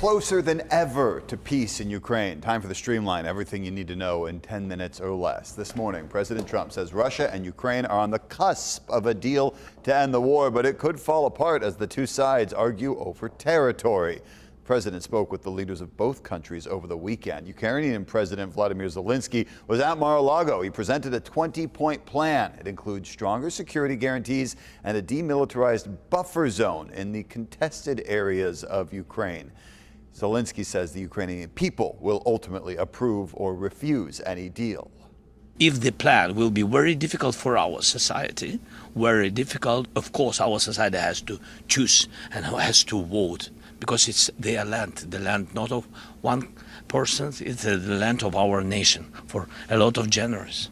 closer than ever to peace in Ukraine. Time for the Streamline, everything you need to know in 10 minutes or less. This morning, President Trump says Russia and Ukraine are on the cusp of a deal to end the war, but it could fall apart as the two sides argue over territory. The president spoke with the leaders of both countries over the weekend. Ukrainian President Vladimir Zelensky was at Mar-a-Lago. He presented a 20-point plan. It includes stronger security guarantees and a demilitarized buffer zone in the contested areas of Ukraine. Zelensky says the Ukrainian people will ultimately approve or refuse any deal. If the plan will be very difficult for our society, very difficult, of course our society has to choose and has to vote, because it's their land, the land not of one person, it's the land of our nation for a lot of generations.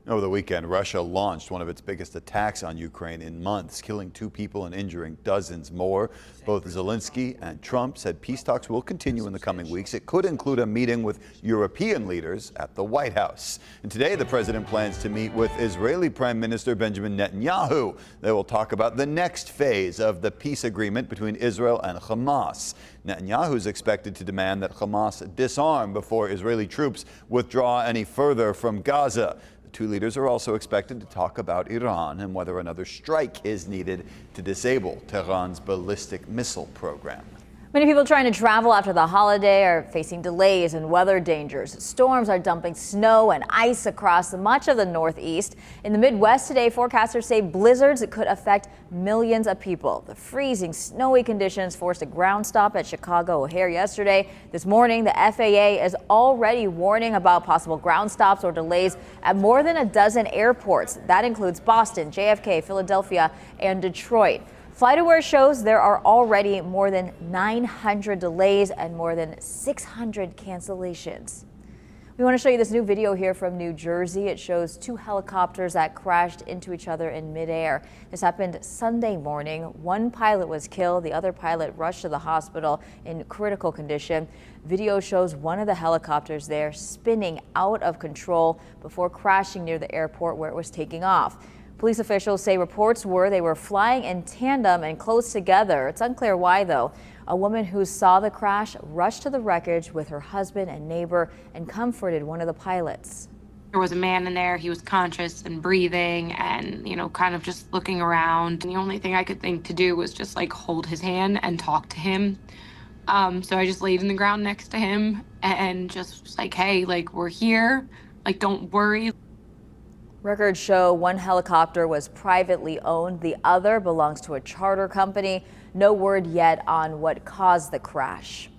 Over the weekend, Russia launched one of its biggest attacks on Ukraine in months, killing 2 people and injuring dozens more. Both Zelensky and Trump said peace talks will continue in the coming weeks. It could include a meeting with European leaders at the White House. And today, the president plans to meet with Israeli Prime Minister Benjamin Netanyahu. They will talk about the next phase of the peace agreement between Israel and Hamas. Netanyahu is expected to demand that Hamas disarm before Israeli troops withdraw any further from Gaza. Two leaders are also expected to talk about Iran and whether another strike is needed to disable Tehran's ballistic missile program. Many people trying to travel after the holiday are facing delays and weather dangers. Storms are dumping snow and ice across much of the Northeast. In the Midwest today, forecasters say blizzards could affect millions of people. The freezing, snowy conditions forced a ground stop at Chicago O'Hare yesterday. This morning, the FAA is already warning about possible ground stops or delays at more than a dozen airports. That includes Boston, JFK, Philadelphia, and Detroit. FlightAware shows there are already more than 900 delays and more than 600 cancellations. We want to show you this new video here from New Jersey. It shows 2 helicopters that crashed into each other in midair. This happened Sunday morning. One pilot was killed. The other pilot rushed to the hospital in critical condition. Video shows one of the helicopters there spinning out of control before crashing near the airport where it was taking off. Police officials say reports were they were flying in tandem and close together. It's unclear why, though. A woman who saw the crash rushed to the wreckage with her husband and neighbor and comforted one of the pilots. There was a man in there. He was conscious and breathing and, kind of just looking around. And the only thing I could think to do was just hold his hand and talk to him. So I just laid in the ground next to him and just was hey, we're here. Don't worry. Records show one helicopter was privately owned. The other belongs to a charter company. No word yet on what caused the crash.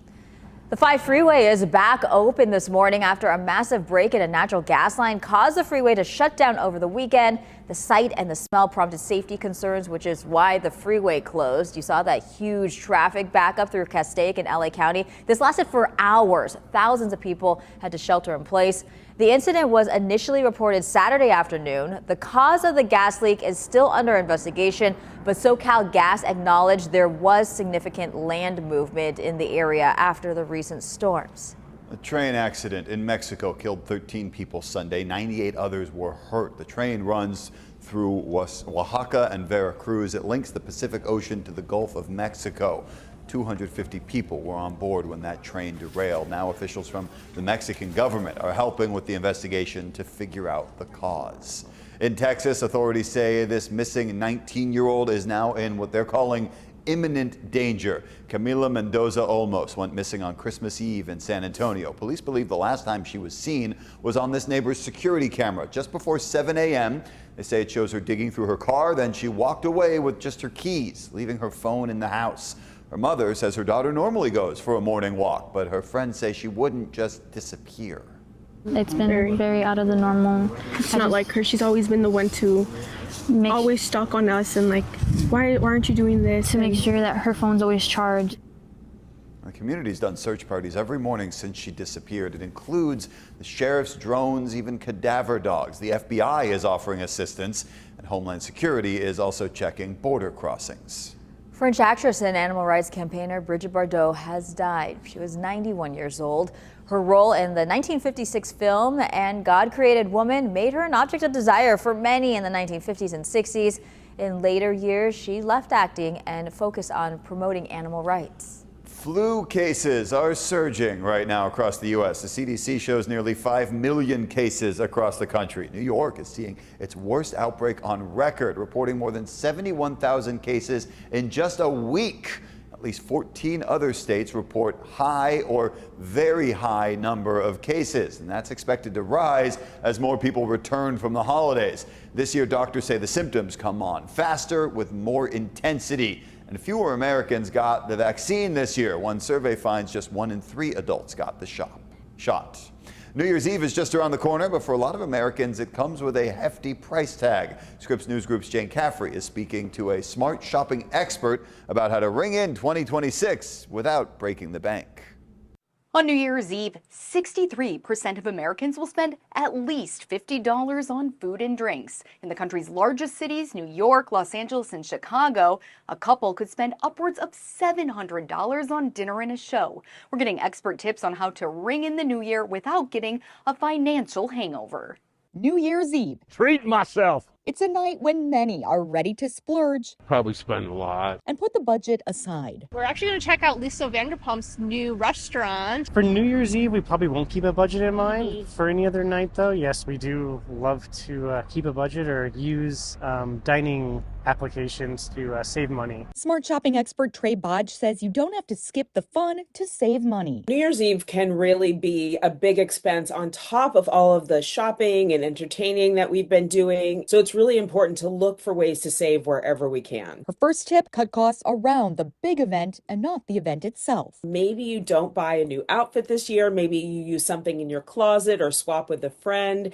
The 5 freeway is back open this morning after a massive break in a natural gas line caused the freeway to shut down over the weekend. The sight and the smell prompted safety concerns, which is why the freeway closed. You saw that huge traffic backup through Castaic in LA County. This lasted for hours. Thousands of people had to shelter in place. The incident was initially reported Saturday afternoon. The cause of the gas leak is still under investigation, but SoCal Gas acknowledged there was significant land movement in the area after the recent storms. A train accident in Mexico killed 13 people Sunday. 98 others were hurt. The train runs through Oaxaca and Veracruz. It links the Pacific Ocean to the Gulf of Mexico. 250 people were on board when that train derailed. Now officials from the Mexican government are helping with the investigation to figure out the cause. In Texas, authorities say this missing 19-year-old is now in what they're calling imminent danger. Camila Mendoza Olmos went missing on Christmas Eve in San Antonio. Police believe the last time she was seen was on this neighbor's security camera just before 7 a.m. They say it shows her digging through her car, then she walked away with just her keys, leaving her phone in the house. Her mother says her daughter normally goes for a morning walk, but her friends say she wouldn't just disappear. It's been very out of the normal. It's not like her. She's always been the one to always stalk on us and why aren't you doing this? To make sure that her phone's always charged. The community's done search parties every morning since she disappeared. It includes the sheriff's drones, even cadaver dogs. The FBI is offering assistance, and Homeland Security is also checking border crossings. French actress and animal rights campaigner Brigitte Bardot has died. She was 91 years old. Her role in the 1956 film And God Created Woman made her an object of desire for many in the 1950s and 60s. In later years, she left acting and focused on promoting animal rights. Flu cases are surging right now across the U.S. The CDC shows nearly 5 million cases across the country. New York is seeing its worst outbreak on record, reporting more than 71,000 cases in just a week. At least 14 other states report high or very high number of cases, and that's expected to rise as more people return from the holidays. This year, doctors say the symptoms come on faster with more intensity, and fewer Americans got the vaccine this year. One survey finds just 1 in 3 adults got the shot. New Year's Eve is just around the corner, but for a lot of Americans, it comes with a hefty price tag. Scripps News Group's Jane Caffrey is speaking to a smart shopping expert about how to ring in 2026 without breaking the bank. On New Year's Eve, 63% of Americans will spend at least $50 on food and drinks. In the country's largest cities, New York, Los Angeles, and Chicago, a couple could spend upwards of $700 on dinner and a show. We're getting expert tips on how to ring in the new year without getting a financial hangover. New Year's Eve. Treat myself. It's a night when many are ready to splurge. Probably spend a lot. And put the budget aside. We're actually going to check out Lisa Vanderpump's new restaurant. For New Year's Eve, we probably won't keep a budget in mind. For any other night, though, yes, we do love to keep a budget or use dining applications to save money. Smart shopping expert Trey Bodge says you don't have to skip the fun to save money. New Year's Eve can really be a big expense on top of all of the shopping and entertaining that we've been doing. So it's really important to look for ways to save wherever we can. Her first tip, cut costs around the big event and not the event itself. Maybe you don't buy a new outfit this year. Maybe you use something in your closet or swap with a friend.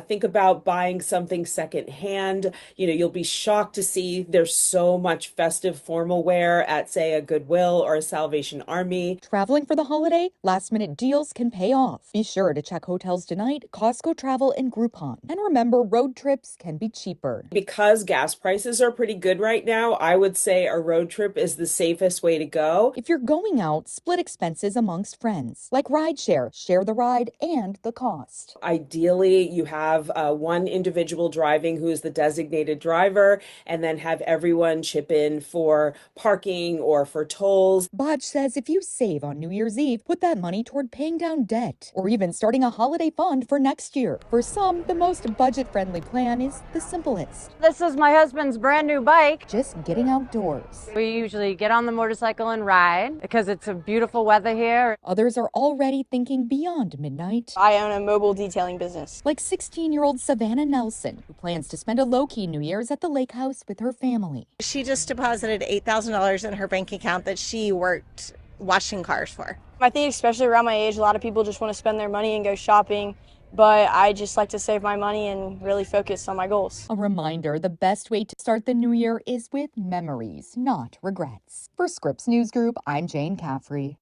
Think about buying something secondhand. You'll be shocked to see there's so much festive formal wear at, say, a Goodwill or a Salvation Army. Traveling for the holiday? Last-minute deals can pay off. Be sure to check hotels tonight, Costco Travel, and Groupon. And remember, road trips can be cheaper. Because gas prices are pretty good right now, I would say a road trip is the safest way to go. If you're going out, split expenses amongst friends. Like rideshare, share the ride and the cost. Ideally, you have one individual driving who is the designated driver, and then have everyone chip in for parking or for tolls. Bodge says if you save on New Year's Eve, put that money toward paying down debt or even starting a holiday fund for next year. For some, the most budget-friendly plan is the simplest. This is my husband's brand new bike. Just getting outdoors. We usually get on the motorcycle and ride because it's a beautiful weather here. Others are already thinking beyond midnight. I own a mobile detailing business. Like 16-year-old Savannah Nelson, who plans to spend a low-key New Year's at the lake house with her family. She just deposited $8,000 in her bank account that she worked washing cars for. I think especially around my age, a lot of people just want to spend their money and go shopping, but I just like to save my money and really focus on my goals. A reminder, the best way to start the new year is with memories, not regrets. For Scripps News Group, I'm Jane Caffrey.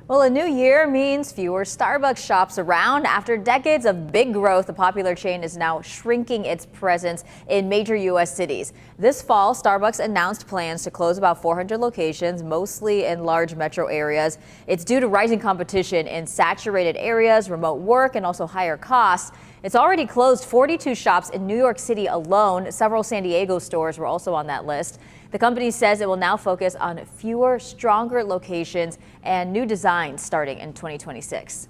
Well, a new year means fewer Starbucks shops around. After decades of big growth, the popular chain is now shrinking its presence in major U.S. cities. This fall, Starbucks announced plans to close about 400 locations, mostly in large metro areas. It's due to rising competition in saturated areas, remote work, and also higher costs. It's already closed 42 shops in New York City alone. Several San Diego stores were also on that list. The company says it will now focus on fewer, stronger locations and new designs starting in 2026.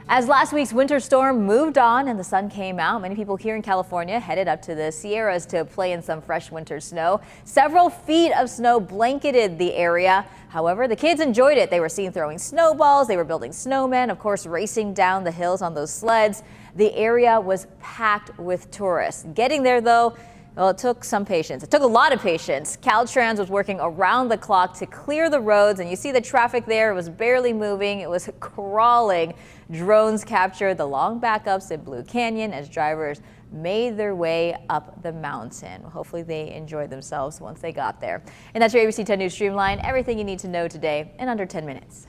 As last week's winter storm moved on and the sun came out, many people here in California headed up to the Sierras to play in some fresh winter snow. Several feet of snow blanketed the area. However, the kids enjoyed it. They were seen throwing snowballs, they were building snowmen, of course, racing down the hills on those sleds. The area was packed with tourists. Getting there, though, well, it took some patience. It took a lot of patience. Caltrans was working around the clock to clear the roads, and you see the traffic there. It was barely moving. It was crawling. Drones captured the long backups in Blue Canyon as drivers made their way up the mountain. Hopefully they enjoyed themselves once they got there. And that's your ABC 10 News Streamline. Everything you need to know today in under 10 minutes.